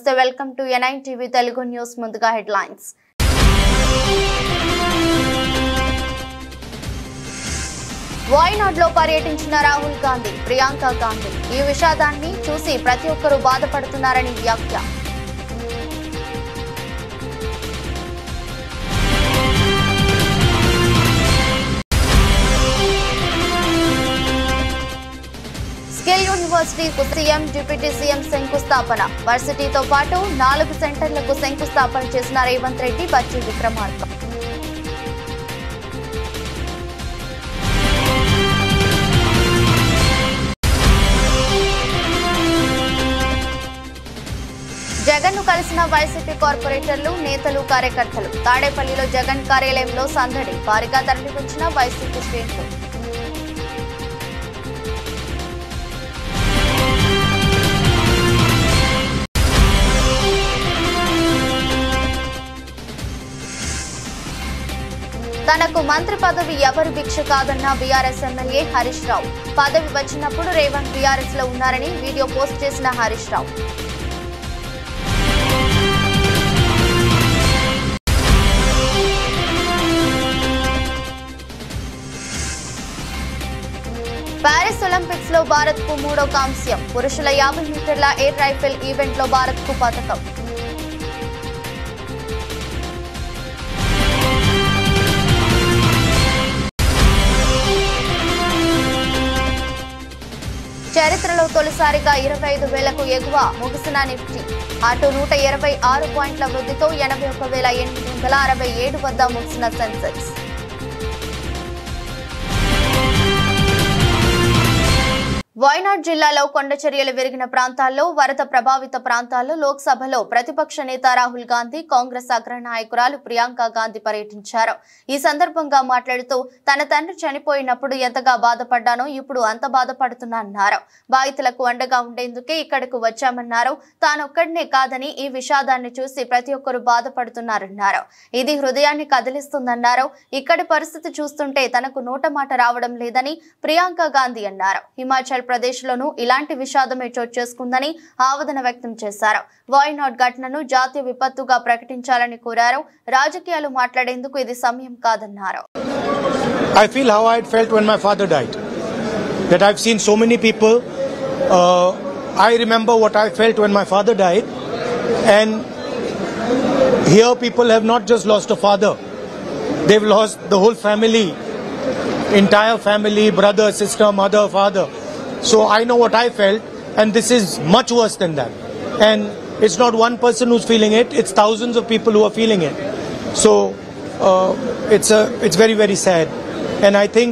నమస్తే welcome to N9 TV Telugu news ముందుగా headlines వాయనాడ్లో పర్యటించిన రాహుల్ గాంధీ ప్రియాంక గాంధీ ఈ విషాదాన్ని చూసి ప్రతి ఒక్కరూ బాధపడుతున్నారని వ్యాఖ్య స్కిల్ యూనివర్సిటీ కు సీఎం డిప్యూటీ సీఎం శంకుస్థాపన వర్సిటీతో పాటు 4 సెంటర్లకు శంకుస్థాపన చేసిన రేవంత్ రెడ్డి బట్టి విక్రమార్క జగన్ ను కలిసిన వైసీపీ కార్పొరేటర్లు నేతలు కార్యకర్తలు తాడేపల్లిలో జగన్ కార్యాలయంలో సందడి భారీగా తరలివచ్చిన వైసీపీ శ్రేణులు తనకు మంత్రి పదవి ఎవరు భిక్ష కాదన్న బీఆర్ఎస్ ఎమ్మెల్యే హరీష్ రావు పదవి వచ్చినప్పుడు రేవంత్ బీఆర్ఎస్ లో ఉన్నారని వీడియో పోస్ట్ చేసిన హరీష్ రావు పారిస్ ఒలింపిక్స్ లో భారత్ కు 3వ కాంస్యం పురుషుల 50 మీటర్ల ఎయిర్ రైఫిల్ ఈవెంట్ లో భారత్ కు పతకం చరిత్రలో తొలిసారిగా 25,000కు ఎగువ ముగిసిన నిఫ్టీ అటు 126 పాయింట్ల వృద్ధితో 81,867 వద్ద ముగిసిన సెన్సెక్స్ వాయనాడ్ జిల్లాలో కొండచర్యలు విరిగిన ప్రాంతాల్లో వరద ప్రభావిత ప్రాంతాల్లో లోక్సభలో ప్రతిపక్ష నేత రాహుల్ గాంధీ కాంగ్రెస్ అగ్రనాయకురాలు ప్రియాంక గాంధీ పర్యటించారు ఈ సందర్భంగా మాట్లాడుతూ తన తండ్రి చనిపోయినప్పుడు ఎంతగా బాధపడ్డానో ఇప్పుడు అంత బాధపడుతున్నారన్నారు బాధితులకు అండగా ఉండేందుకే ఇక్కడకు వచ్చామన్నారు తానొక్కడినే కాదని ఈ విషాదాన్ని చూసి ప్రతి ఒక్కరూ బాధపడుతున్నారన్నారు ఇది హృదయాన్ని కదిలిస్తుందన్నారు ఇక్కడి పరిస్థితి చూస్తుంటే తనకు నోట మాట రావడం లేదని ప్రియాంక గాంధీ అన్నారు హిమాచల్ ప్రదేశ్ లోను ఇలాంటి విషాదమే చోటు చేసుకుందని ఆవేదన వ్యక్తం చేశారు వాయనాడ్ ఘటనను జాతీయ విపత్తుగా ప్రకటించాలని కోరారు రాజకీయాలు మాట్లాడేందుకు ఇది సమయం కాదన్నారు I feel how I felt when my father died, that I've seen so many people. I remember what I felt when my father died, and here people have not just lost a father, they've lost the whole family, entire family, brother, sister, mother, father. So I know what I felt, and this is much worse than that. And it's not one person who's feeling it; it's thousands of people who are feeling it. So it's very, very sad. And I think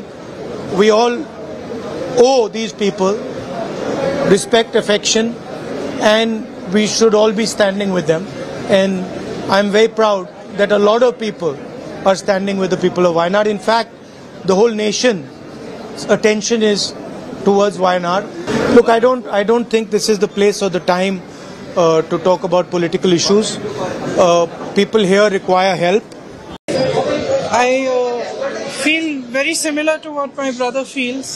we all owe these people respect, affection, and we should all be standing with them. And I'm very proud that a lot of people are standing with the people of Wayanad. In fact, the whole nation's attention is towards Wayanad. Look, I don't think this is the place or the time to talk about political issues. People here require help. I feel very similar to what my brother feels.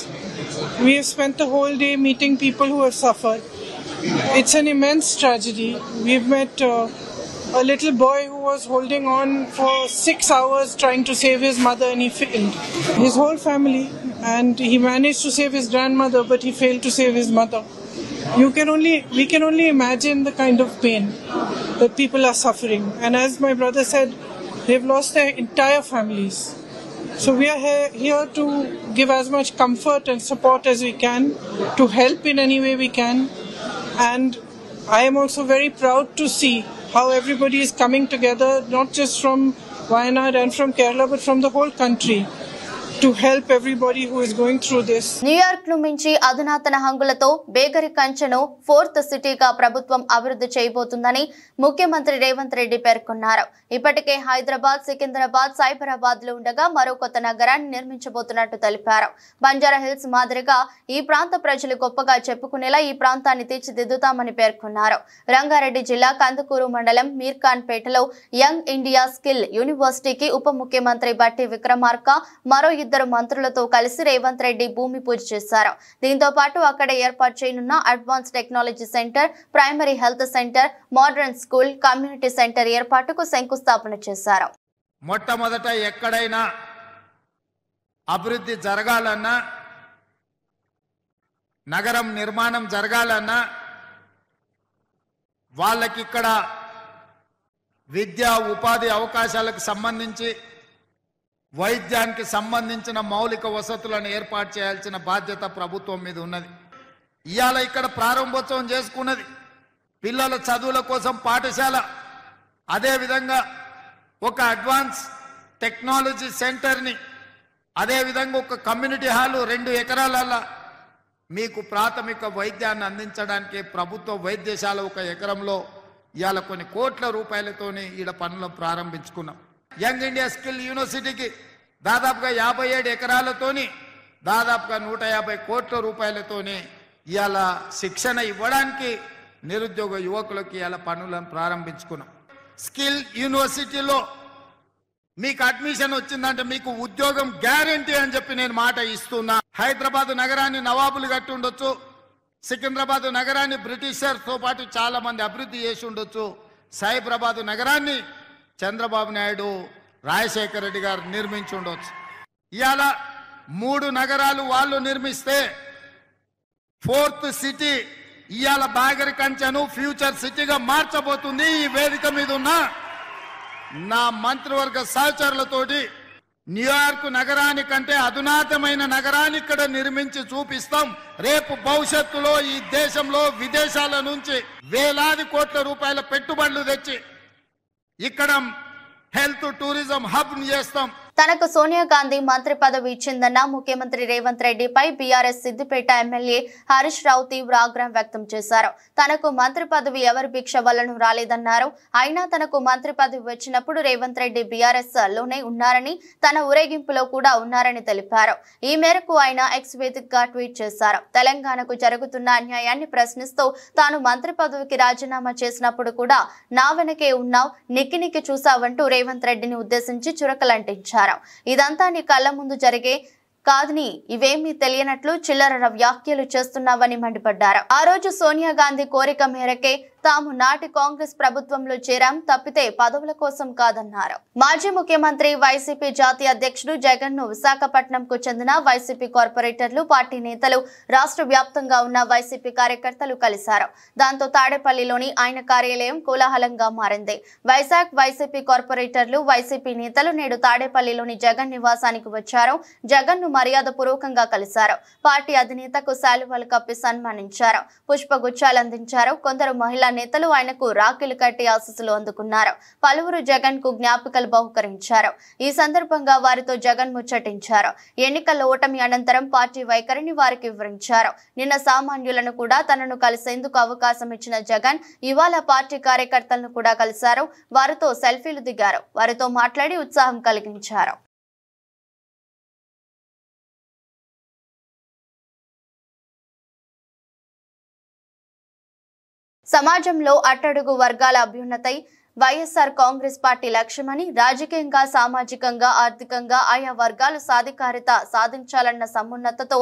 We have spent the whole day meeting people who have suffered. It's an immense tragedy. We've met a little boy who was holding on for 6 hours trying to save his mother, and he failed. His whole family, and he managed to save his grandmother, but he failed to save his mother. We can only imagine the kind of pain that people are suffering. And as my brother said, they've lost their entire families. So we are here to give as much comfort and support as we can, to help in any way we can. And I am also very proud to see how everybody is coming together, not just from Wayanad and from Kerala, but from the whole country, to help everybody who is going through this. New York ను మించి అధునాతన హంగులతో Begari కంచెను 4th సిటీగా ప్రభుత్వం అభివృద్ధి చేయబోతుందని ముఖ్యమంత్రి రేవంత్ రెడ్డి పేర్కొన్నారు. ఇప్పటికే హైదరాబాద్, సికింద్రాబాద్, సైబరాబాద్ లో ఉండగా మరో కొత్త నగరాన్ని నిర్మించబోతున్నట్టు తెలిపారు. బంజారా హిల్స్ మాదిరిగా ఈ ప్రాంత ప్రజలు గొప్పగా చెప్పుకునేలా ఈ ప్రాంతాన్ని తీర్చిదిద్దుతామని పేర్కొన్నారు. రంగారెడ్డి జిల్లా కందుకూరు మండలం మీర్ఖాన్పేటలో యంగ్ ఇండియా స్కిల్ యూనివర్సిటీకి ఉప ముఖ్యమంత్రి బట్టి విక్రమార్క మరో ఇద్దరు మంత్రులతో కలిసి రేవంత్ రెడ్డి భూమి పూజ చేశారు. దీంతో పాటు అక్కడ ఏర్పాటు చేయనున్న advance technology centre, primary health centre, modern school, community centre ఏర్పాటుకు శంకుస్థాపన చేశారు. మొట్టమొదట ఎక్కడైనా అభివృద్ధి జరగాలన్నా, నగరం నిర్మాణం జరగాలన్నా వాళ్ళకి ఇక్కడ విద్యా ఉపాధి అవకాశాలకు సంబంధించి, వైద్యానికి సంబంధించిన మౌలిక వసతులను ఏర్పాటు చేయాల్సిన బాధ్యత ప్రభుత్వం మీద ఉన్నది. ఇవాళ ఇక్కడ ప్రారంభోత్సవం చేసుకున్నది పిల్లల చదువుల కోసం పాఠశాల, అదేవిధంగా ఒక అడ్వాన్స్ టెక్నాలజీ సెంటర్ని, అదేవిధంగా ఒక కమ్యూనిటీ హాలు 2 ఎకరాల మీకు ప్రాథమిక వైద్యాన్ని అందించడానికి ప్రభుత్వ వైద్యశాల 1 ఎకరంలో ఇవాళ కొన్ని కోట్ల రూపాయలతోని ఈడ పనులు ప్రారంభించుకున్నాం. యంగ్ ఇండియా స్కిల్ యూనివర్సిటీకి దాదాపుగా 57 ఎకరాలతోని దాదాపుగా 150 కోట్ల రూపాయలతోని ఇవాళ శిక్షణ ఇవ్వడానికి నిరుద్యోగ యువకులకి ఇవాళ పనులను ప్రారంభించుకున్నాం. స్కిల్ యూనివర్సిటీలో మీకు అడ్మిషన్ వచ్చిందంటే మీకు ఉద్యోగం గ్యారంటీ అని చెప్పి నేను మాట ఇస్తున్నా. హైదరాబాద్ నగరాన్ని నవాబులు కట్టి ఉండొచ్చు, సికింద్రాబాద్ నగరాన్ని బ్రిటిషర్స్తో పాటు చాలా మంది అభివృద్ధి చేసి ఉండొచ్చు, సైబరాబాద్ నగరాన్ని చంద్రబాబు నాయుడు, రాజశేఖర రెడ్డి గారు నిర్మించి ఉండొచ్చు. ఇవాళ 3 నగరాలు వాళ్ళు నిర్మిస్తే 4th సిటీ ఇవాళ బాగరి కంచెను ఫ్యూచర్ సిటీగా మార్చబోతుంది. ఈ వేదిక మీద ఉన్న నా మంత్రివర్గ సహచరులతోటి న్యూయార్క్ నగరానికంటే అధునాతమైన నగరాన్ని ఇక్కడ నిర్మించి చూపిస్తాం. రేపు భవిష్యత్తులో ఈ దేశంలో విదేశాల నుంచి వేలాది కోట్ల రూపాయల పెట్టుబడులు తెచ్చి ఇక్కడ హెల్త్ టూరిజం హబ్ చేస్తాం. తనకు సోనియా గాంధీ మంత్రి పదవి ఇచ్చిందన్న ముఖ్యమంత్రి రేవంత్ రెడ్డిపై బీఆర్ఎస్ సిద్దిపేట ఎమ్మెల్యే హరీష్ రావు తీవ్ర ఆగ్రహం వ్యక్తం చేశారు. తనకు మంత్రి పదవి ఎవరి భిక్ష వల్లనూ రాలేదన్నారు. అయినా తనకు మంత్రి పదవి వచ్చినప్పుడు రేవంత్ రెడ్డి బీఆర్ఎస్ లోనే ఉన్నారని, తన ఊరేగింపులో కూడా ఉన్నారని తెలిపారు. ఈ మేరకు ఆయన ఎక్స్ వేదికగా ట్వీట్ చేశారు. తెలంగాణకు జరుగుతున్న అన్యాయాన్ని ప్రశ్నిస్తూ తాను మంత్రి పదవికి రాజీనామా చేసినప్పుడు కూడా నా వెనకే ఉన్నావు, నిక్కి చూసావంటూ రేవంత్ రెడ్డిని ఉద్దేశించి చురకలంటించారు. ఇదంతా నీ కళ్ళ ముందు జరిగే కాదని ఇవేమీ తెలియనట్లు చిల్లర వ్యాఖ్యలు చేస్తున్నావని మండిపడ్డారు. ఆ రోజు సోనియా గాంధీ కోరిక మేరకే తాము నాటి కాంగ్రెస్ ప్రభుత్వంలో చేరాం, తప్పితే పదవుల కోసం కాదన్నారు. మాజీ ముఖ్యమంత్రి వైసీపీ జాతీయ అధ్యక్షుడు జగన్ ను విశాఖపట్నంకు చెందిన వైసీపీ కార్పొరేటర్లు, పార్టీ నేతలు, రాష్ట్ర వ్యాప్తంగా ఉన్న వైసీపీ కార్యకర్తలు కలిశారు. దాంతో తాడేపల్లిలోని ఆయన కార్యాలయం కోలాహలంగా మారింది. వైసీపీ కార్పొరేటర్లు, వైసీపీ నేతలు నేడు తాడేపల్లిలోని జగన్ నివాసానికి వచ్చారు. జగన్ ను మర్యాద పూర్వకంగా కలిశారు. పార్టీ అధినేతకు శాలువాలు కప్పి సన్మానించారు. పుష్పగుచ్చాలు అందించారు. కొందరు మహిళా నేతలు ఆయనకు రాఖీలు కట్టి ఆశీస్సులు అందుకున్నారు. పలువురు జగన్ కు జ్ఞాపికలు బహుకరించారు. ఈ సందర్భంగా వారితో జగన్ ముచ్చటించారు. ఎన్నికల ఓటమి అనంతరం పార్టీ వైఖరిని వారికి వివరించారు. నిన్న సామాన్యులను కూడా తనను కలిసేందుకు అవకాశం ఇచ్చిన జగన్ ఇవాళ పార్టీ కార్యకర్తలను కూడా కలిశారు. వారితో సెల్ఫీలు దిగారు. వారితో మాట్లాడి ఉత్సాహం కలిగించారు. సమాజంలో అట్టడుగు వర్గాల అభ్యున్నతై వైఎస్ఆర్ కాంగ్రెస్ పార్టీ లక్ష్యమని, రాజకీయంగా, సామాజికంగా, ఆర్థికంగా ఆయా వర్గాలు సాధికారిత సాధించాలన్న సమున్నతతో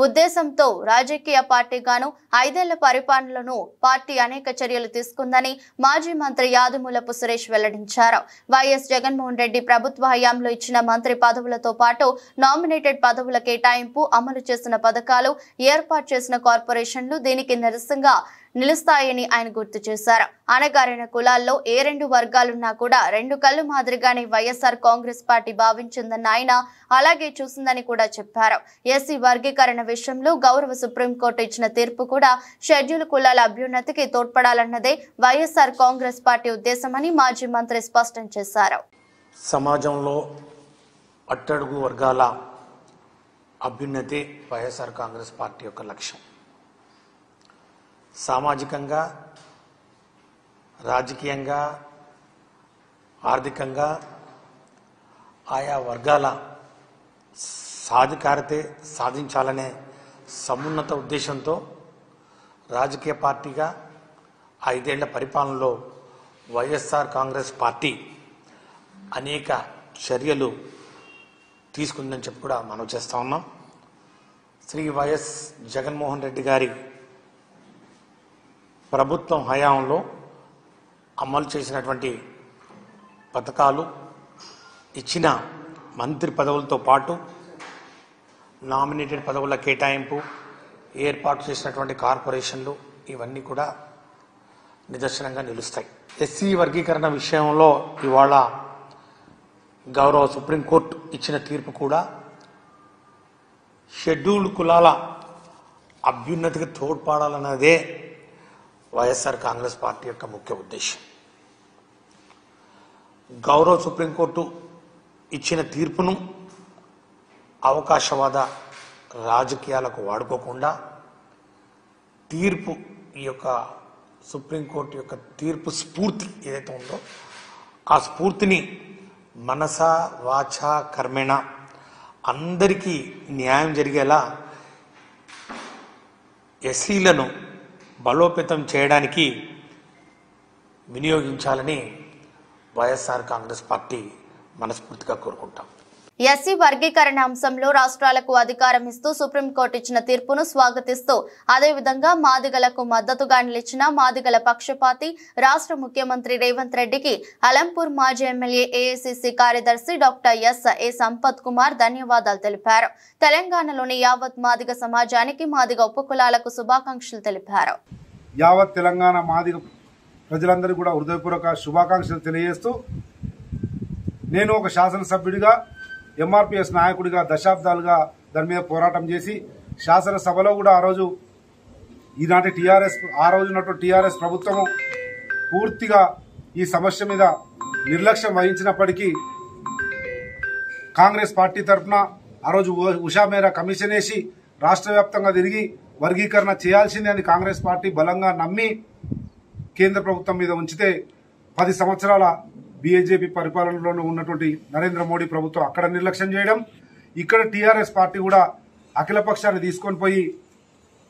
ఉద్దేశంతో రాజకీయ పార్టీగాను 5 ఏళ్ల పరిపాలనలో పార్టీ అనేక చర్యలు తీసుకుందని మాజీ మంత్రి యాదమూలపు సురేష్ వెల్లడించారు. వైఎస్ జగన్మోహన్ రెడ్డి ప్రభుత్వ హయాంలో ఇచ్చిన మంత్రి పదవులతో పాటు నామినేటెడ్ పదవుల కేటాయింపు, అమలు చేసిన పథకాలు, ఏర్పాటు చేసిన కార్పొరేషన్లు దీనికి నిరసనగా నిలుస్తాయని ఆయన గుర్తు చేశారు. అణగారిన కులాల్లో ఏ 2 వర్గాలున్నా కూడా 2 కళ్ళు మాదిరిగానే వైఎస్ఆర్ కాంగ్రెస్ పార్టీ భావించిందన్న ఆయన అలాగే చూసిందని కూడా చెప్పారు. ఎస్సీ వర్గీకరణ విషయంలో గౌరవ సుప్రీంకోర్టు ఇచ్చిన తీర్పు కూడా షెడ్యూల్ కులాల అభ్యున్నతికి తోడ్పడాలన్నదే వైఎస్ఆర్ కాంగ్రెస్ పార్టీ ఉద్దేశమని మాజీ మంత్రి స్పష్టం చేశారు. సమాజంలో అట్టడుగు వర్గాల అభ్యున్నతి వైఎస్ఆర్ కాంగ్రెస్ పార్టీ యొక్క లక్ష్యం. సామాజికంగా, రాజకీయంగా, ఆర్థికంగా ఆయా వర్గాల సాధికారతే సాధించాలనే సమున్నత ఉద్దేశంతో రాజకీయ పార్టీగా 5 ఏళ్ల పరిపాలనలో వైఎస్ఆర్ కాంగ్రెస్ పార్టీ అనేక చర్యలు తీసుకుందని చెప్పి కూడా మనం చేస్తూ ఉన్నాం. శ్రీ వైఎస్ జగన్మోహన్ రెడ్డి గారి ప్రభుత్వం హయాంలో అమలు చేసినటువంటి పథకాలు, ఇచ్చిన మంత్రి పదవులతో పాటు నామినేటెడ్ పదవుల కేటాయింపు, ఏర్పాటు చేసినటువంటి కార్పొరేషన్లు ఇవన్నీ కూడా నిదర్శనంగా నిలుస్తాయి. ఎస్సీ వర్గీకరణ విషయంలో ఇవాళ గౌరవ సుప్రీంకోర్టు ఇచ్చిన తీర్పు కూడా షెడ్యూల్డ్ కులాల అభ్యున్నతికి తోడ్పడాలన్నదే వైఎస్ఆర్ కాంగ్రెస్ పార్టీ యొక్క ముఖ్య ఉద్దేశం. గౌరవ సుప్రీంకోర్టు ఇచ్చిన తీర్పును అవకాశవాద రాజకీయాలకు వాడుకోకుండా తీర్పు, ఈ యొక్క సుప్రీంకోర్టు యొక్క తీర్పు స్ఫూర్తి ఏదైతే ఉందో ఆ స్ఫూర్తిని మనస వాచ కర్మేణ అందరికీ న్యాయం జరిగేలా ఎస్సీలను బలోపేతం చేయడానికి వినియోగించాలని వైఎస్ఆర్ కాంగ్రెస్ పార్టీ మనస్ఫూర్తిగా కోరుకుంటాం. ఎస్సీ వర్గీకరణ అంశంలో రాష్ట్రాలకు అధికారం ఇస్తూ సుప్రీంకోర్టు ఇచ్చిన తీర్పును స్వాగతిస్తూ అదేవిధంగా మాదిగలకు మద్దతుగా నిలిచిన మాదిగల పక్షపాతి రాష్ట్ర ముఖ్యమంత్రి రేవంత్ రెడ్డికి అలంపూర్ మాజీ ఎమ్మెల్యే ఏఐసిసి కార్యదర్శి డాక్టర్ ఏ సంపత్ కుమార్ ధన్యవాదాలు తెలిపారు. తెలంగాణలోని యావత్ మాదిగ సమాజానికి మాదిగ ఉపకులాలకు శుభాకాంక్షలు తెలిపారు. యావత్ తెలంగాణ మాదిగ ప్రజలందరికీ కూడా హృదయపూర్వక శుభాకాంక్షలు తెలియజేస్తూ, నేను ఒక శాసనసభ్యుడిగా, ఎంఆర్పీఎస్ నాయకుడిగా దశాబ్దాలుగా దాని మీద పోరాటం చేసి శాసనసభలో కూడా ఆ రోజు ఈనాటి ఆ రోజు ఉన్నటువంటి టీఆర్ఎస్ ప్రభుత్వము పూర్తిగా ఈ సమస్య మీద నిర్లక్ష్యం వహించినప్పటికీ కాంగ్రెస్ పార్టీ తరఫున ఆ రోజు ఉషా మేరా కమిషన్ వేసి రాష్ట్ర వ్యాప్తంగా తిరిగి వర్గీకరణ చేయాల్సిందే అని కాంగ్రెస్ పార్టీ బలంగా నమ్మి కేంద్ర ప్రభుత్వం మీద ఉంచితే 10 సంవత్సరాల బీజేపీ పరిపాలనలో ఉన్నటువంటి నరేంద్ర మోడీ ప్రభుత్వం అక్కడ నిర్లక్ష్యం చేయడం, ఇక్కడ టీఆర్ఎస్ పార్టీ కూడా అఖిలపక్షాన్ని తీసుకొని పోయి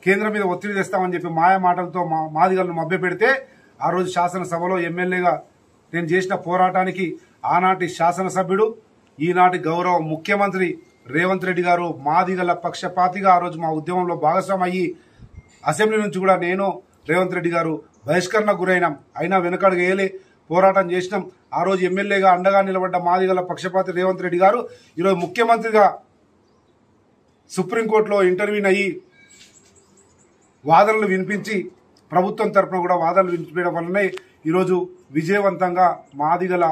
కేంద్రం మీద ఒత్తిడి తెస్తామని చెప్పి మాయా మాటలతో మాదిగలను మభ్యపెడితే ఆ రోజు శాసనసభలో ఎమ్మెల్యేగా నేను చేసిన పోరాటానికి ఆనాటి శాసనసభ్యుడు, ఈనాటి గౌరవ ముఖ్యమంత్రి రేవంత్ రెడ్డి గారు మాదిగల పక్షపాతిగా ఆ రోజు మా ఉద్యమంలో భాగస్వామి అయ్యి అసెంబ్లీ నుంచి కూడా నేను రేవంత్ రెడ్డి గారు బహిష్కరణకు గురైనాం. అయినా వెనుకడుగు వేయలే, పోరాటం చేసినాం. ఆ రోజు ఎమ్మెల్యేగా అండగా నిలబడ్డ మాదిగల పక్షపాతి రేవంత్ రెడ్డి గారు ఈరోజు ముఖ్యమంత్రిగా సుప్రీంకోర్టులో ఇంటర్వ్యూన్ అయ్యి వాదనలు వినిపించి ప్రభుత్వం తరఫున కూడా వాదనలు వినిపించడం వల్లనే ఈరోజు విజయవంతంగా మాదిగల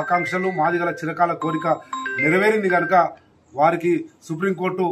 ఆకాంక్షలు, మాదిగల చిరకాల కోరిక నెరవేరింది కనుక వారికి సుప్రీంకోర్టు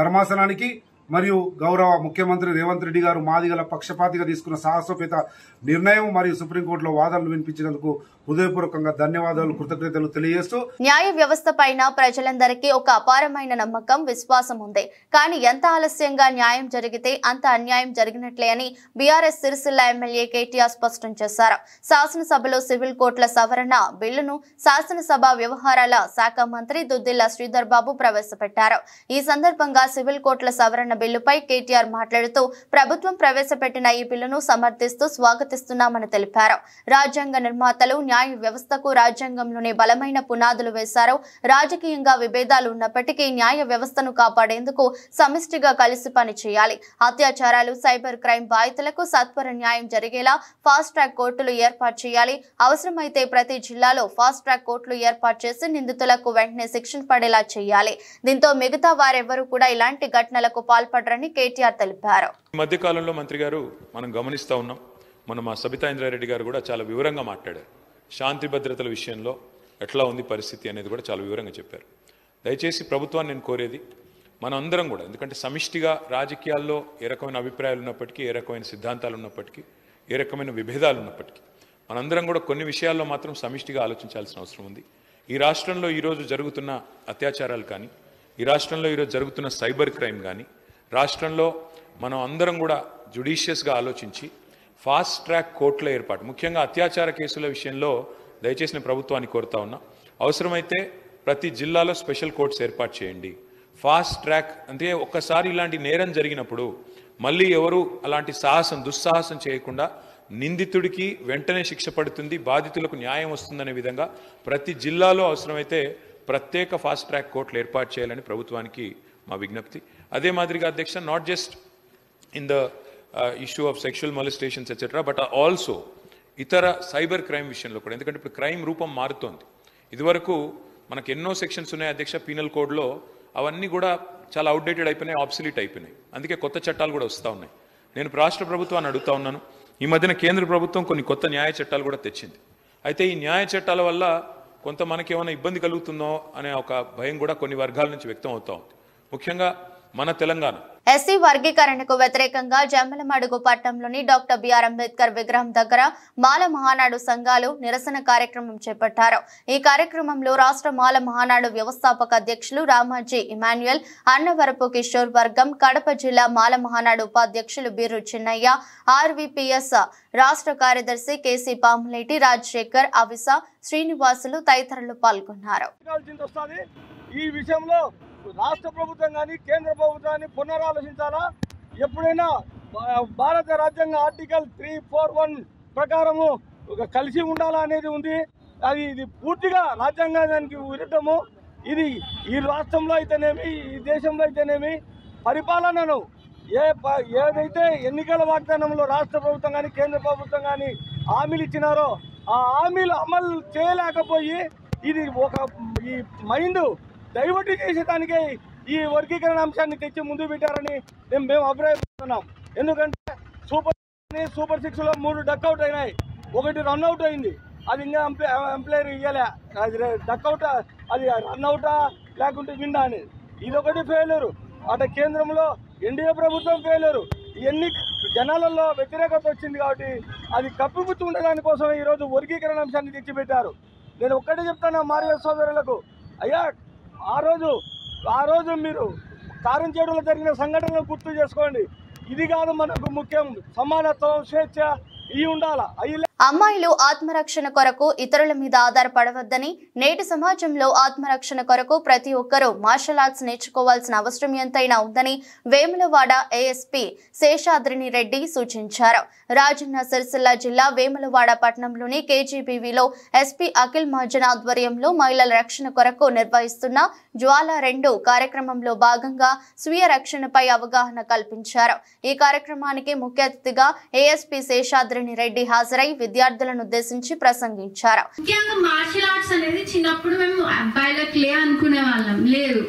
ధర్మాసనానికి మరియు గౌరవ ముఖ్యమంత్రి రేవంత్ రెడ్డి గారు మాదిగల పక్షపాతిగా తీసుకున్న సాహసోపేత నిర్ణయం మరియు సుప్రీంకోర్టులో వాదనలు వినిపించినందుకు హృదయపూర్వకంగా ధన్యవాదాలు, కృతజ్ఞతలు తెలియజేస్తూ, న్యాయ వ్యవస్థ పైన ప్రజలందరికీ ఒక అపారమైన నమ్మకం, విశ్వాసం ఉంది. కానీ ఎంత ఆలస్యంగా న్యాయం జరిగితే అంత అన్యాయం జరిగినట్లే అని బీఆర్ఎస్ సిరిసిల్ల ఎమ్మెల్యే కేటీఆర్ స్పష్టం చేశారు. శాసనసభలో సివిల్ కోర్టుల సవరణ బిల్లును శాసనసభ వ్యవహారాల శాఖ మంత్రి దుద్దిల్ల శ్రీధర్ బాబు ప్రవేశపెట్టారు. ఈ సందర్భంగా సివిల్ కోర్టుల సవరణ బిల్లుపై కేటీఆర్ మాట్లాడుతూ ప్రభుత్వం ప్రవేశపెట్టిన ఈ బిల్లును సమర్థిస్తూ స్వాగతిస్తున్నామని తెలిపారు. రాజ్యాంగ నిర్మాతలు న్యాయ వ్యవస్థకు రాజ్యాంగంలోనే బలమైన పునాదులు వేశారు. రాజకీయంగా విభేదాలు ఉన్నప్పటికీ న్యాయ వ్యవస్థను కాపాడేందుకు సమిష్టిగా కలిసి పనిచేయాలి. అత్యాచారాలు, సైబర్ క్రైమ్ బాధితులకు సత్వర న్యాయం జరిగేలా ఫాస్ట్ ట్రాక్ కోర్టులు ఏర్పాటు చేయాలి. అవసరమైతే ప్రతి జిల్లాలో ఫాస్ట్ ట్రాక్ కోర్టులు ఏర్పాటు చేసి నిందితులకు వెంటనే శిక్షణ పడేలా చేయాలి. దీంతో మిగతా వారెవరూ కూడా ఇలాంటి ఘటనలకు పాల్పడరని కేటీఆర్ తెలిపారు. మధ్యకాలంలో మంత్రి గారు మనం గమనిస్తూ ఉన్నాం, మా సబితా ఇంద్రారెడ్డి గారు కూడా చాలా వివరంగా మాట్లాడారు. శాంతి భద్రతల విషయంలో ఎట్లా ఉంది పరిస్థితి అనేది కూడా చాలా వివరంగా చెప్పారు. దయచేసి ప్రభుత్వాన్ని నేను కోరేది, మనం అందరం కూడా, ఎందుకంటే సమిష్టిగా రాజకీయాల్లో ఏ రకమైన అభిప్రాయాలు ఉన్నప్పటికీ, ఏ రకమైన సిద్ధాంతాలు ఉన్నప్పటికీ, ఏ రకమైన విభేదాలు ఉన్నప్పటికీ మనందరం కూడా కొన్ని విషయాల్లో మాత్రం సమిష్టిగా ఆలోచించాల్సిన అవసరం ఉంది. ఈ రాష్ట్రంలో ఈరోజు జరుగుతున్న అత్యాచారాలు కానీ, ఈ రాష్ట్రంలో ఈరోజు జరుగుతున్న సైబర్ క్రైమ్ కానీ, రాష్ట్రంలో మనం అందరం కూడా జ్యుడిషియస్గా ఆలోచించి ఫాస్ట్ ట్రాక్ కోర్టుల ఏర్పాటు, ముఖ్యంగా అత్యాచార కేసుల విషయంలో దయచేసి నేను ప్రభుత్వాన్ని కోరుతా ఉన్నా, అవసరమైతే ప్రతి జిల్లాలో స్పెషల్ కోర్ట్స్ ఏర్పాటు చేయండి. ఫాస్ట్ ట్రాక్ అంటే ఒక్కసారి ఇలాంటి నేరం జరిగినప్పుడు మళ్ళీ ఎవరు అలాంటి దుస్సాహసం చేయకుండా నిందితుడికి వెంటనే శిక్ష పడుతుంది, బాధితులకు న్యాయం వస్తుందనే విధంగా ప్రతి జిల్లాలో అవసరమైతే ప్రత్యేక ఫాస్ట్ ట్రాక్ కోర్టులు ఏర్పాటు చేయాలని ప్రభుత్వానికి మా విజ్ఞప్తి. అదే మాదిరిగా అధ్యక్ష, not just in the issue of sexual మొలిస్టేషన్స్ etcetera, but also ఇతర సైబర్ క్రైమ్ విషయంలో కూడా. ఎందుకంటే ఇప్పుడు క్రైమ్ రూపం మారుతోంది. ఇదివరకు మనకు ఎన్నో సెక్షన్స్ ఉన్నాయి అధ్యక్ష పీనల్ కోడ్లో, అవన్నీ కూడా చాలా అవుట్డేటెడ్ అయిపోయినాయి, ఆబ్సలీట్ అయిపోయినాయి. అందుకే కొత్త చట్టాలు కూడా వస్తూ ఉన్నాయి. నేను రాష్ట్ర ప్రభుత్వాన్ని అడుగుతా ఉన్నాను, ఈ మధ్యన కేంద్ర ప్రభుత్వం కొన్ని కొత్త న్యాయ చట్టాలు కూడా తెచ్చింది. అయితే ఈ న్యాయ చట్టాల వల్ల కొంత మనకేమైనా ఇబ్బంది కలుగుతుందో అనే ఒక భయం కూడా కొన్ని వర్గాల నుంచి వ్యక్తం అవుతా ఉంది. ముఖ్యంగా మన తెలంగాణ ఎస్సీ వర్గీకరణకు వ్యతిరేకంగా జమ్మలమడుగు పట్టణంలోని డాక్టర్ బిఆర్ అంబేద్కర్ విగ్రహం దగ్గర మాల మహానాడు సంఘాలు నిరసన కార్యక్రమం చేపట్టారు. ఈ కార్యక్రమంలో రాష్ట్ర మాల మహానాడు వ్యవస్థాపక అధ్యక్షులు రామాజీ ఇమాన్యుయల్, అన్నవరపు కిషోర్ వర్గం, కడప జిల్లా మాల మహానాడు ఉపాధ్యక్షులు బీరు చిన్నయ్య, ఆర్వీపీఎస్ రాష్ట్ర కార్యదర్శి కేసీ పాములేటి, రాజశేఖర్, అవిస, శ్రీనివాసులు తదితరులు పాల్గొన్నారు. ఈ విషయంలో రాష్ట్ర ప్రభుత్వం కానీ కేంద్ర ప్రభుత్వాన్ని పునరాలోచించాలా. ఎప్పుడైనా భారత రాజ్యాంగ ఆర్టికల్ 341 ప్రకారము కలిసి ఉండాలా అనేది ఉంది. ఇది పూర్తిగా రాజ్యాంగానికి విరుద్ధము. ఇది ఈ రాష్ట్రంలో అయితేనేమి, ఈ దేశంలో అయితేనేమి పరిపాలనను ఏదైతే ఎన్నికల వాగ్దానంలో రాష్ట్ర ప్రభుత్వం కానీ కేంద్ర ప్రభుత్వం కానీ హామీలు ఇచ్చినారో ఆ హామీలు అమలు చేయలేకపోయి ఇది ఈ మైండ్ డైవర్ట్ చేసేదానికే ఈ వర్గీకరణ అంశాన్ని తెచ్చి ముందు పెట్టారని మేము అభిప్రాయపడుతున్నాం. ఎందుకంటే సూపర్ 6లో 3 డక్అవుట్ అయినాయి, 1 రన్అవుట్ అయింది. అది ఇంకా ఎంప్లాయర్ ఇవ్వలే, అది డక్అవుట్, అది రన్అవుటా లేకుంటే విన్నా అనేది. ఇదొకటి ఫెయిల్యూరు. అటు కేంద్రంలో ఎన్డీఏ ప్రభుత్వం ఫెయిల్యూరు. ఇవన్నీ జనాలలో వ్యతిరేకత వచ్చింది కాబట్టి అది కప్పిపుచ్చుకునే కోసం ఈరోజు వర్గీకరణ అంశాన్ని తెచ్చిపెట్టారు. నేను ఒక్కటే చెప్తాను మాదిగ సోదరులకు, అయ్యా ఆ రోజు మీరు కారంచేడులో జరిగిన సంఘటనలు గుర్తు చేసుకోండి. ఇది కాదు మనకు ముఖ్యం, సమానత్వం, స్వేచ్ఛ ఇవి ఉండాలా. అమ్మాయిలు ఆత్మరక్షణ కొరకు ఇతరుల మీద ఆధారపడవద్దని, నేటి సమాజంలో ఆత్మరక్షణ కొరకు ప్రతి ఒక్కరూ మార్షల్ ఆర్ట్స్ నేర్చుకోవాల్సిన అవసరం ఎంతైనా ఉందని వేములవాడ ఏఎస్పీ శేషాద్రిని రెడ్డి సూచించారు. రాజన్న సిరిసిల్ల జిల్లా వేములవాడ పట్టణంలోని కేజీబీవీలో ఎస్పీ అఖిల్ మహాజన్ ఆధ్వర్యంలో మహిళల రక్షణ కొరకు నిర్వహిస్తున్న జ్వాల 2 కార్యక్రమంలో భాగంగా స్వీయ రక్షణపై అవగాహన కల్పించారు. ఈ కార్యక్రమానికి ముఖ్య అతిథిగా ఏఎస్పీ శేషాద్రిని రెడ్డి హాజరై విద్యార్థులను ఉద్దేశించి ప్రసంగించారు. ముఖ్యంగా మార్షల్ ఆర్ట్స్ అనేది చిన్నప్పుడు మేము అబ్బాయిలకి అనుకునే వాళ్ళం, లేదు.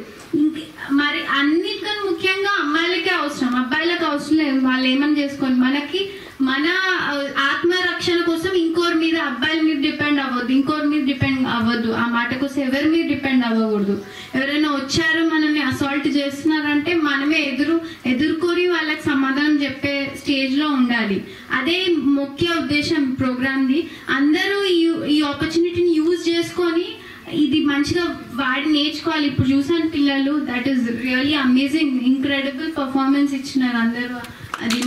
మరి అన్నిటికన్నా ముఖ్యంగా అమ్మాయిలకే అవసరం, అబ్బాయిలకు అవసరం లేదు. వాళ్ళు ఏమని చేసుకోండి, మనకి మన ఆత్మరక్షణ కోసం ఇంకోరి మీద, అబ్బాయిల మీద డిపెండ్ అవ్వద్దు, ఇంకోరి మీద డిపెండ్ అవ్వద్దు. ఆ మాట కోసం ఎవరి మీద డిపెండ్ అవ్వకూడదు. ఎవరైనా వచ్చారు మనల్ని అసాల్ట్ చేస్తున్నారంటే మనమే ఎదుర్కొని వాళ్ళకి సమాధానం చెప్పే స్టేజ్ లో ఉండాలి. అదే ముఖ్య ఉద్దేశం ప్రోగ్రామ్ది. అందరూ ఈ ఆపర్చునిటీని యూజ్ చేసుకొని ఇది మంచిగా వాడి నేర్చుకోవాలి. ఇప్పుడు చూసాను పిల్లలు, that is really amazing, incredible performance ఇచ్చినారు అందరూ. అది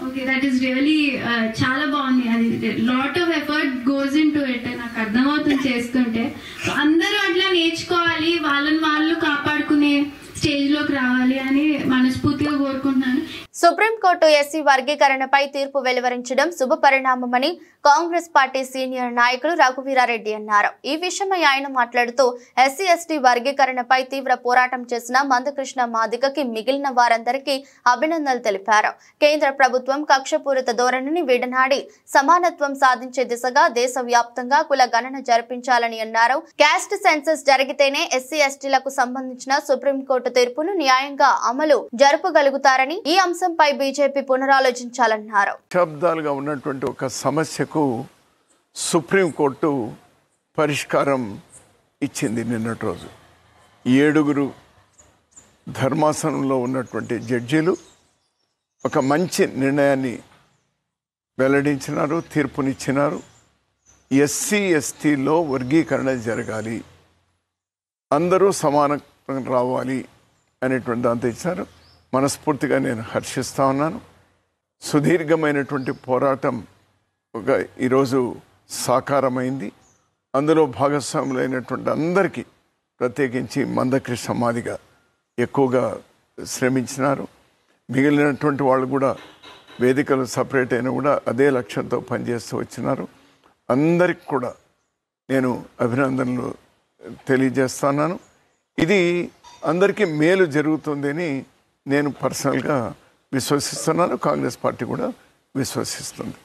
ఓకే, దట్ ఈస్ రియలీ చాలా బాగుంది. అది lot of effort goes in to it, నాకు అర్థమవుతుంది చేస్తుంటే. అందరూ అట్లా నేర్చుకోవాలి, వాళ్ళని వాళ్ళు కాపాడుకునే స్టేజ్ లోకి రావాలి అని మనస్ఫూర్తిగా కోరుకుంటున్నాను. సుప్రీంకోర్టు ఎస్సీ వర్గీకరణపై తీర్పు వెలువరించడం శుభ పరిణామమని కాంగ్రెస్ పార్టీ సీనియర్ నాయకులు రఘువీరారెడ్డి అన్నారు. ఈ విషయమై ఆయన మాట్లాడుతూ ఎస్సీ ఎస్టీ వర్గీకరణపై తీవ్ర పోరాటం చేసిన మందకృష్ణ మాదిగకి మిగిలిన వారందరికీ అభినందనలు తెలిపారు. కేంద్ర ప్రభుత్వం కక్షపూరిత ధోరణిని విడనాడి సమానత్వం సాధించే దిశగా దేశవ్యాప్తంగా కుల గణన జరిపించాలని అన్నారు. క్యాస్ట్ సెన్సస్ జరిగితేనే ఎస్సీ ఎస్టీలకు సంబంధించిన సుప్రీంకోర్టు తీర్పును న్యాయంగా అమలు జరుపగలుగుతారని, ఈ అంశంపై బీజేపీ పునరాలోచించాలన్నారు. శబ్దాలుగా ఉన్నటువంటి ఒక సమస్యకు సుప్రీంకోర్టు పరిష్కారం ఇచ్చింది నిన్నటి రోజు. 7 ధర్మాసనంలో ఉన్నటువంటి జడ్జీలు ఒక మంచి నిర్ణయాన్ని వెల్లడించినారు, తీర్పునిచ్చినారు. ఎస్సీ ఎస్టీలో వర్గీకరణ జరగాలి, అందరూ సమానం రావాలి అనేటువంటి దాంతో ఇచ్చారు. మనస్ఫూర్తిగా నేను హర్షిస్తా ఉన్నాను. సుదీర్ఘమైనటువంటి పోరాటం ఈరోజు సాకారమైంది. అందులో భాగస్వాములైనటువంటి అందరికీ, ప్రత్యేకించి మందకృష్ణ మాదిగ ఎక్కువగా శ్రమించినారు. మిగిలినటువంటి వాళ్ళు కూడా వేదికలు సపరేట్ అయినా కూడా అదే లక్ష్యంతో పనిచేస్తూ వచ్చినారు. అందరికి కూడా నేను అభినందనలు తెలియజేస్తున్నాను. ఇది అందరికీ మేలు జరుగుతుందని నేను పర్సనల్గా విశ్వసిస్తున్నాను. కాంగ్రెస్ పార్టీ కూడా విశ్వసిస్తుంది.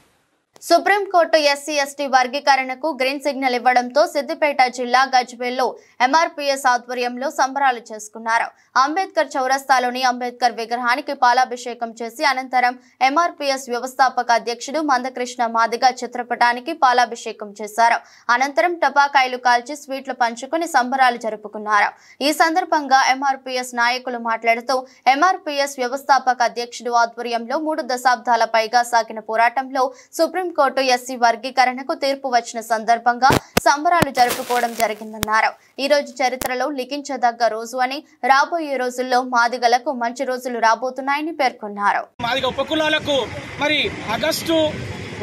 సుప్రీంకోర్టు ఎస్సీ ఎస్టీ వర్గీకరణకు గ్రీన్ సిగ్నల్ ఇవ్వడంతో సిద్దిపేట జిల్లా గజ్వేల్లో ఎంఆర్పీఎస్ ఆధ్వర్యంలో సంబరాలు చేసుకున్నారు. అంబేద్కర్ చౌరస్తాలోని అంబేద్కర్ విగ్రహానికి పాలాభిషేకం చేసి అనంతరం ఎంఆర్పీఎస్ వ్యవస్థాపక అధ్యక్షుడు మందకృష్ణ మాదిగ చిత్రపటానికి పాలాభిషేకం చేశారు. అనంతరం టపాకాయలు కాల్చి స్వీట్లు పంచుకుని సంబరాలు జరుపుకున్నారు. ఈ సందర్భంగా ఎంఆర్పీఎస్ నాయకులు మాట్లాడుతూ ఎంఆర్పీఎస్ వ్యవస్థాపక అధ్యక్షుడు ఆధ్వర్యంలో 3 దశాబ్దాల పైగా సాగిన పోరాటంలో సుప్రీంకోర్టు ఎస్సీ వర్గీకరణకు తీర్పు వచ్చిన సందర్భంగా సంబరాలు జరుపుకోవడం జరిగిందన్నారు. ఈ రోజు చరిత్రలో లిఖించదగ్గ రోజు అని, రాబోయే రోజుల్లో మాదిగలకు మంచి రోజులు రాబోతున్నాయని పేర్కొన్నారు. మాదిగ ఉపకులాలకు మరి ఆగస్టు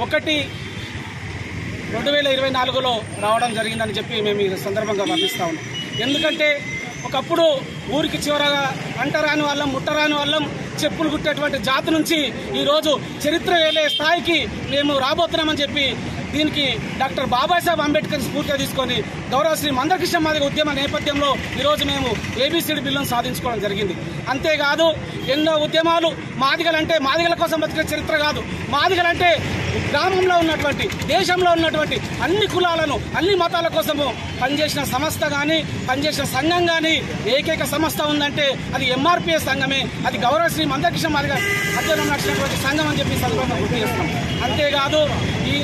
1, 2024లో రావడం జరిగిందని చెప్పి మేము ఈ సందర్భంగా వర్ణిస్తా ఉన్నాం. ఎందుకంటే ఒకప్పుడు ఊరికి చివరగా అంటరాని వాళ్ళం, ముట్టరాని వాళ్ళం, చెప్పులు కుట్టేటువంటి జాతి నుంచి ఈరోజు చరిత్ర వేలే స్థాయికి మేము రాబోతున్నామని చెప్పి దీనికి డాక్టర్ బాబాసాహెబ్ అంబేద్కర్ స్ఫూర్తిగా తీసుకొని గౌరవ శ్రీ మందకృష్ణ మాదిగ ఉద్యమ నేపథ్యంలో ఈరోజు మేము ఏబీసీడీ బిల్లును సాధించుకోవడం జరిగింది. అంతేకాదు ఎన్నో ఉద్యమాలు మాదిగలంటే మాదిగల కోసం బతికే చరిత్ర కాదు. మాదిగలంటే గ్రామంలో ఉన్నటువంటి, దేశంలో ఉన్నటువంటి అన్ని కులాలను, అన్ని మతాల కోసము పనిచేసిన సంస్థ కానీ, పనిచేసిన సంఘం కానీ ఏకైక సంస్థ ఉందంటే అది ఎంఆర్పీఎస్ సంఘమే. అది గౌరవ శ్రీ మందకృష్ణ మాదిగ అధ్యయనం నడిచినటువంటి సంఘం అని చెప్పి సందర్భంగా గుర్తు చేస్తాం. అంతేకాదు ఈ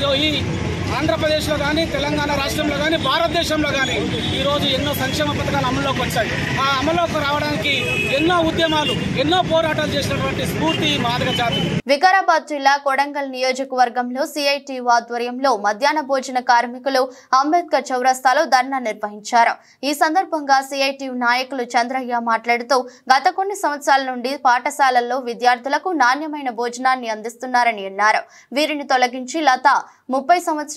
ఆంధ్రప్రదేశ్లో కానీ, తెలంగాణ రాష్ట్రంలో కానీ, భారతదేశంలో కానీ ఈరోజు ఎన్నో సంక్షేమ పథకాలు అమల్లోకి వచ్చాయి. ఆ అమల్లోకి రావడానికి ఎన్నో ఉద్యమాలు, ఎన్నో పోరాటాలు చేసినటువంటి స్ఫూర్తి మాదిగ జాతి. వికారాబాద్ జిల్లా కొడంగల్ నియోజకవర్గంలో సిఐటియు ఆధ్వర్యంలో మధ్యాహ్న భోజన కార్మికులు అంబేద్కర్ చౌరస్తాలో ధర్నా నిర్వహించారు. ఈ సందర్భంగా సిఐటియు నాయకులు చంద్రయ్య మాట్లాడుతూ గత కొన్ని సంవత్సరాల నుండి పాఠశాలల్లో విద్యార్థులకు నాణ్యమైన భోజనాన్ని అందిస్తున్నారని అన్నారు. వీరిని తొలగించి లత 30 సంవత్సరాలు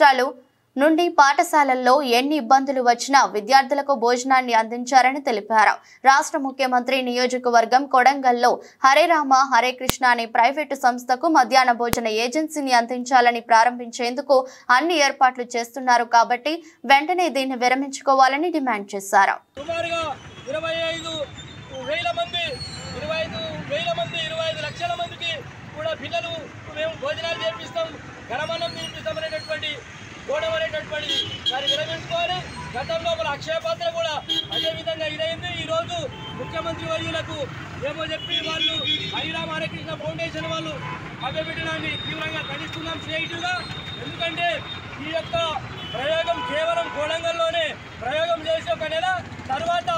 నుండి పాఠశాలల్లో ఎన్ని ఇబ్బందులు వచ్చినా విద్యార్థులకు భోజనాన్ని అందించారని తెలిపారు. రాష్ట్ర ముఖ్యమంత్రి నియోజకవర్గం కొడంగల్లో హరే రామ హరే కృష్ణ అనే ప్రైవేటు సంస్థకు మధ్యాహ్న భోజన ఏజెన్సీని అందించాలని ప్రారంభించేందుకు అన్ని ఏర్పాట్లు చేస్తున్నారు కాబట్టి వెంటనే దీన్ని విరమించుకోవాలని డిమాండ్ చేశారు. 25 లక్షల మందికి కూడా పిల్లలు మేము భోజనాలు చేపిస్తాం, గణమనం నిర్మిస్తామనేటటువంటి గోడం అనేటటువంటి దాన్ని విరమించుకోవాలి. గతంలో మన అక్షయ పాత్ర కూడా అదేవిధంగా ఇదైంది. ఈరోజు ముఖ్యమంత్రి వర్యులకు ఏమో చెప్పి వాళ్ళు హరిరామ హరికృష్ణ ఫౌండేషన్ వాళ్ళు అభ్యపెట్టడాన్ని తీవ్రంగా ఖండిస్తున్నాం సిఐటిగా. ఎందుకంటే ఈ యొక్క ప్రయోగం కేవలం కొడంగల్లోనే ప్రయోగం చేసి ఒక నెల తర్వాత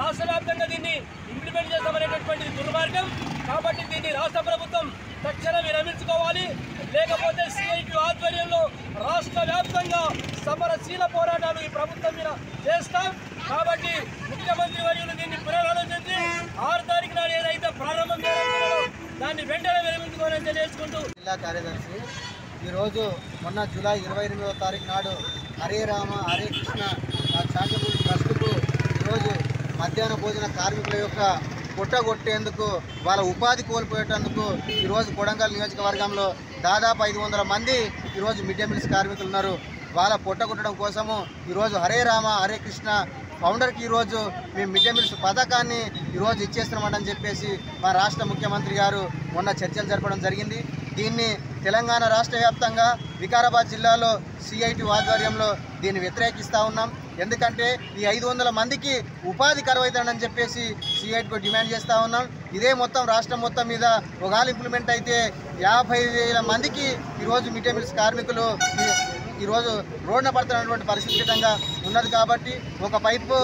రాష్ట్ర వ్యాప్తంగా దీన్ని ఇంప్లిమెంట్ చేస్తామనేటటువంటి దుర్మార్గం. కాబట్టి దీన్ని రాష్ట్ర ప్రభుత్వం తక్షణం విరమించుకోవాలి. లేకపోతే సిఐటి ఆధ్వర్యంలో రాష్ట్ర వ్యాప్తంగా సమరశీల పోరాటాలు ఈ ప్రభుత్వం మీద చేస్తాం. కాబట్టి ముఖ్యమంత్రి వర్యులు దీన్ని పునరాలోచించి 6 తారీఖు నాడు ఏదైతే ప్రారంభం చేయాలనుకున్నారో దాన్ని వెంటనే విరమించుకోవాలని తెలియజేసుకుంటూ జిల్లా కార్యదర్శి ఈరోజు మొన్న జూలై 28వ తారీఖు నాడు హరే రామ హరే కృష్ణ చారిటబుల్ ట్రస్టుకు ఈరోజు మధ్యాహ్న భోజన కార్మికుల యొక్క పుట్టగొట్టేందుకు, వాళ్ళ ఉపాధి కోల్పోయేటందుకు ఈరోజు కొడంగల్ నియోజకవర్గంలో దాదాపు 500 మంది ఈరోజు మిడ్ డే మీల్స్ కార్మికులు ఉన్నారు. వాళ్ళ పొట్టగొట్టడం కోసము ఈరోజు హరే రామ హరే కృష్ణ ఫౌండర్కి ఈరోజు మేము మిడ్ డే మీల్స్ పథకాన్ని ఈరోజు ఇచ్చేస్తున్నామని చెప్పేసి మా రాష్ట్ర ముఖ్యమంత్రి గారు మొన్న చర్చలు జరపడం జరిగింది. దీన్ని తెలంగాణ రాష్ట్ర వ్యాప్తంగా వికారాబాద్ జిల్లాలో సిఐటి ఆధ్వర్యంలో దీన్ని వ్యతిరేకిస్తూ ఉన్నాం. ఎందుకంటే ఈ 500 మందికి ఉపాధి కరువైతుందని చెప్పేసి సిఐటికు డిమాండ్ చేస్తూ ఉన్నాం. ఇదే మొత్తం రాష్ట్రం మొత్తం మీద ఒకవేళ ఇంప్లిమెంట్ అయితే 50,000 మందికి ఈరోజు మిడ్ డే మీల్స్ కార్మికులు ఈరోజు రోడ్న పడుతున్నటువంటి పరిస్థితి విధంగా ఉన్నది. కాబట్టి ఒక పైపు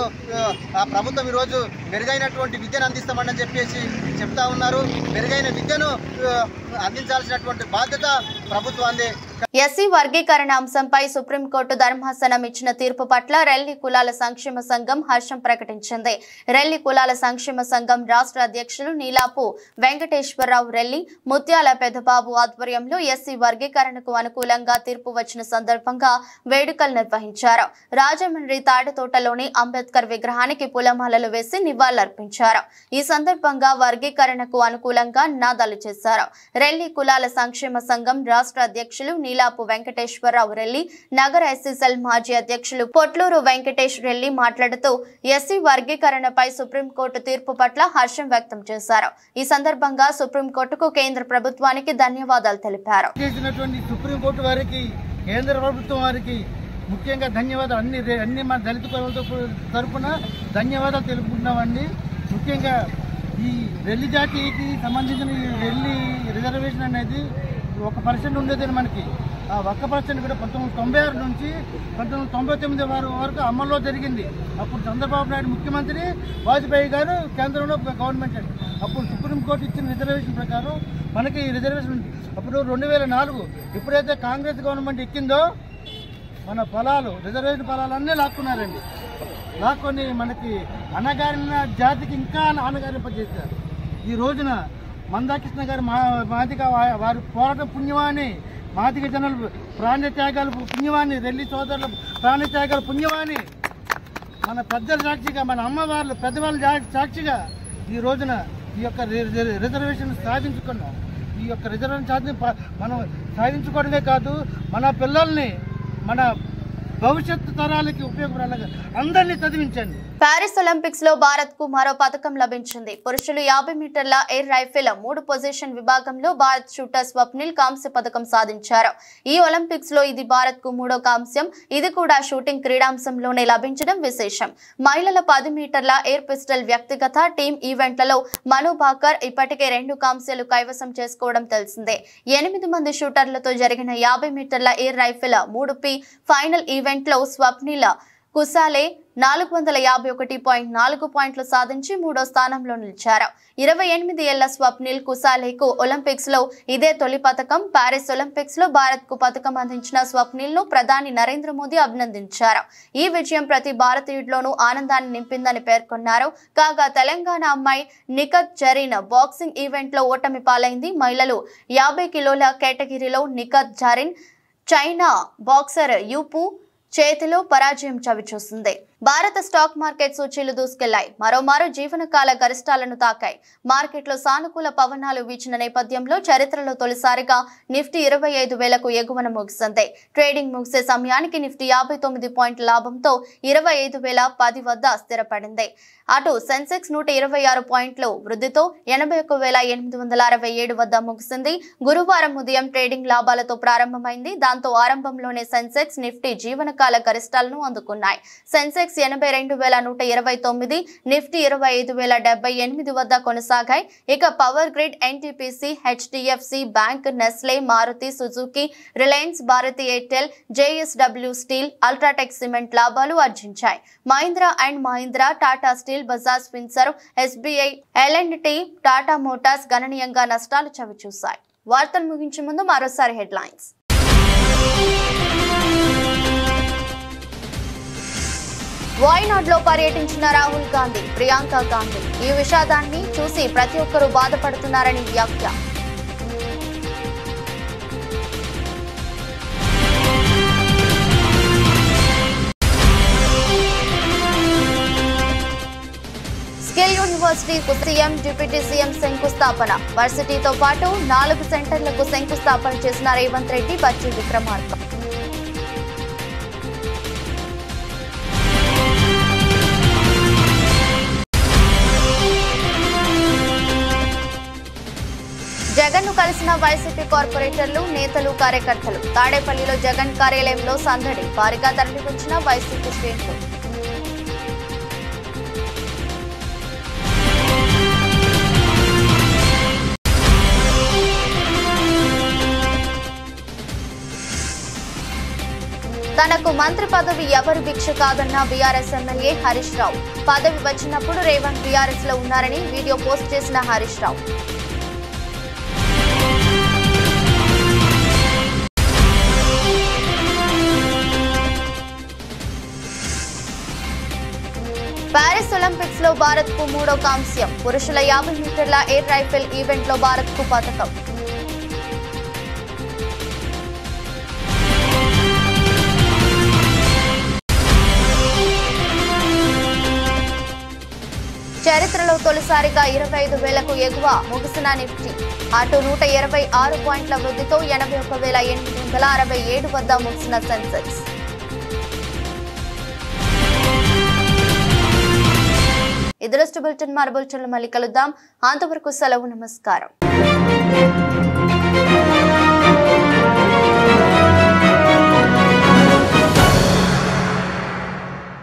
ఆ ప్రభుత్వం ఈరోజు మెరుగైనటువంటి విద్యను అందిస్తామని చెప్పేసి చెప్తా ఉన్నారు. మెరుగైన విద్యను అందించాల్సినటువంటి బాధ్యత ప్రభుత్వాన్ని. ఎస్సీ వర్గీకరణ అంశంపై సుప్రీంకోర్టు ధర్మాసనం ఇచ్చిన తీర్పు పట్ల రెల్లి కులాల సంక్షేమ సంఘం హర్షం ప్రకటించింది. రెల్లి కులాల సంక్షేమ సంఘం రాష్ట్ర అధ్యక్షులు నీలాపు వెంకటేశ్వరరావు రెల్లి, ముత్యాల పెదబాబు ఆధ్వర్యంలో ఎస్సీ వర్గీకరణకు అనుకూలంగా తీర్పు వచ్చిన సందర్భంగా వేడుకలు నిర్వహించారు. రాజ రాజమండ్రి తాటితోటలోని అంబేద్కర్ విగ్రహానికి పూలమాలలు వేసి నివాళులర్పించారు. ఈ సందర్భంగా వర్గీకరణకు అనుకూలంగా నినాదాలు చేశారు. రెల్లి కులాల సంక్షేమ సంఘం రాష్ట్ర అధ్యక్షులు నీలాపు వెంకటేశ్వరరావు రెల్లి, నగర ఎస్సీసెల్ మాజీ అధ్యక్షులు పొట్లూరు వెంకటేష్ రెల్లి మాట్లాడుతూ ఎస్సీ వర్గీకరణపై సుప్రీంకోర్టు తీర్పు పట్ల హర్షం వ్యక్తం చేశారు. ఈ సందర్భంగా సుప్రీంకోర్టుకు కేంద్ర ప్రభుత్వానికి ధన్యవాదాలు తెలిపారు. సుప్రీంకోర్టు వారికి, కేంద్ర ప్రభుత్వం వారికి ముఖ్యంగా ధన్యవాదాలు. అన్ని మన దళిత కులాల తరఫున ధన్యవాదాలు తెలుపుకుంటున్నామండి. ముఖ్యంగా ఈ రెల్లి జాతికి సంబంధించిన ఈ రెల్లి రిజర్వేషన్ అనేది 1% ఉండేదని మనకి ఆ 1% కూడా 1996 నుంచి 1999 వరకు అమల్లో జరిగింది. అప్పుడు చంద్రబాబు నాయుడు ముఖ్యమంత్రి, వాజ్పేయి గారు కేంద్రంలో గవర్నమెంట్ అండి. అప్పుడు సుప్రీంకోర్టు ఇచ్చిన రిజర్వేషన్ ప్రకారం మనకి రిజర్వేషన్ ఉంది. అప్పుడు 2004 ఎప్పుడైతే కాంగ్రెస్ గవర్నమెంట్ ఎక్కిందో మన పొలాలు, రిజర్వేషన్ పొలాలన్నీ లాక్కున్నారండి. లాక్కొని మనకి అణగారిన జాతికి ఇంకా అణగారింపజేశారు. ఈ రోజున మందాకృష్ణ గారు మాదిగా వారి పోరాటం పుణ్యమాని, మాదిగ జనులు ప్రాణత్యాగాలు పుణ్యమాని, రెల్లి సోదరుల ప్రాణత్యాగాలు పుణ్యమాని, మన పెద్దల సాక్షిగా, మన అమ్మవార్లు పెద్దవాళ్ళ సాక్షిగా ఈ రోజున ఈ యొక్క రిజర్వేషన్ సాధించుకున్నాం. ఈ యొక్క రిజర్వేషన్ మనం సాధించుకోవడమే కాదు, మన పిల్లల్ని, మన భవిష్యత్తు తరాలకి ఉపయోగపడాలి. అందరినీ చదివించండి. ప్యారిస్ ఒలింపిక్స్ లో భారత్ కు మరో పథకం లభించింది. పురుషులు 50 మీటర్ల ఎయిర్ రైఫిల్ 3 పొజిషన్ విభాగంలో భారత్ షూటర్ స్వప్నిల్ కాంస్య పథకం సాధించారు. ఈ ఒలింపిక్స్ లో ఇది భారత్ కు 3వ కాంస్యం. ఇది కూడా షూటింగ్ క్రీడాంశంలోనే లభించడం విశేషం. మహిళల 10 మీటర్ల ఎయిర్ పిస్టల్ వ్యక్తిగత, టీం ఈవెంట్లలో మను భాకర్ ఇప్పటికే 2 కాంస్యాలు కైవసం చేసుకోవడం తెలిసిందే. 8 మంది షూటర్లతో జరిగిన 50 మీటర్ల air rifle 3P final event లో స్వప్నిల్ కుసాలే 451.4 పాయింట్లు సాధించి 3వ స్థానంలో నిలిచారు. 28 ఏళ్ల స్వప్నిల్ కుసాలేకు ఒలింపిక్స్ లో ఇదే తొలి పథకం. ప్యారిస్ ఒలింపిక్స్ లో భారత్ కు పథకం అందించిన స్వప్నిల్ ను ప్రధాని నరేంద్ర మోదీ అభినందించారు. ఈ విజయం ప్రతి భారతీయుడిలోనూ ఆనందాన్ని నింపిందని పేర్కొన్నారు. కాగా తెలంగాణ అమ్మాయి నిఖత్ జరీన్ బాక్సింగ్ ఈవెంట్ లో ఓటమి పాలైంది. మహిళలు 50 కిలోల కేటగిరీలో నిఖత్ జరీన్ చైనా బాక్సర్ యూపు చేతిలో పరాజయం చవిచూసింది. భారత స్టాక్ మార్కెట్ సూచీలు దూసుకెళ్లాయి. మరోమారు జీవనకాల గరిష్టాలను తాకాయి. మార్కెట్లో సానుకూల పవనాలు వీచిన నేపథ్యంలో చరిత్రలో తొలిసారిగా నిఫ్టీ 25,000కు ఎగువన ముగిసింది. ట్రేడింగ్ ముగిసే సమయానికి నిఫ్టీ 59 పాయింట్ల లాభంతో 25,010 వద్ద స్థిరపడింది. అటు సెన్సెక్స్ 126 పాయింట్లు వృద్ధితో 81,867 వద్ద ముగిసింది. గురువారం ఉదయం ట్రేడింగ్ లాభాలతో ప్రారంభమైంది. దాంతో ఆరంభంలోనే సెన్సెక్స్, నిఫ్టీ జీవనకాల గరిష్టాలను అందుకున్నాయి. సెన్సెక్స్ 82,129, నిఫ్టీ 25,078 వద్ద కొనసాగాయి. ఇక Power Grid, NTPC, HDFC Bank, Nestle, Maruti Suzuki, Reliance, Bharti Airtel, JSW Steel, UltraTech Cement లాభాలు ఆర్జించాయి. Mahindra and Mahindra, Tata Steel, Bajaj Finserv, SBI, L&T, Tata Motors గణనీయంగా నష్టాలు చవిచూశాయి. వార్తలు ముగించే ముందు మరోసారి హెడ్లైన్స్. వాయనాడ్ లో పర్యటించిన రాహుల్ గాంధీ, ప్రియాంక గాంధీ. ఈ విషాదాన్ని చూసి ప్రతి ఒక్కరూ బాధపడుతున్నారని వ్యాఖ్య. స్కిల్ యూనివర్సిటీకు సీఎం, డిప్యూటీ సీఎం శంకుస్థాపన. వర్సిటీతో పాటు 4 సెంటర్లకు శంకుస్థాపన చేసిన రేవంత్ రెడ్డి, బట్టి విక్రమార్క. జగన్ ను కలిసిన వైసీపీ కార్పొరేటర్లు, నేతలు, కార్యకర్తలు. తాడేపల్లిలో జగన్ కార్యాలయంలో సందడి. భారీగా తరలివచ్చిన వైసీపీ శ్రేణులు. తనకు మంత్రి పదవి ఎవరు భిక్ష కాదన్న బీఆర్ఎస్ ఎమ్మెల్యే హరీష్ రావు. పదవి వచ్చినప్పుడు రేవంత్ బీఆర్ఎస్ లో ఉన్నారని వీడియో పోస్ట్ చేసిన హరీష్ రావు. ప్యారిస్ ఒలింపిక్స్ లో భారత్ కు 3వ కాంస్యం. పురుషుల 50 మీటర్ల ఎయిర్ రైఫిల్ ఈవెంట్ లో భారత్ కు పతకం. తొలిసారిగా 25,000కు ఎగువ ముగిసిన నిఫ్టీ. అటు 126 పాయింట్ల వృద్ధితో 81,867 వద్ద ముగిసిన సెన్సెక్స్. ఇది బులెటిన్. మరో బులెటిన్లో మళ్ళీ కలుద్దాం. అంతవరకు సెలవు. నమస్కారం.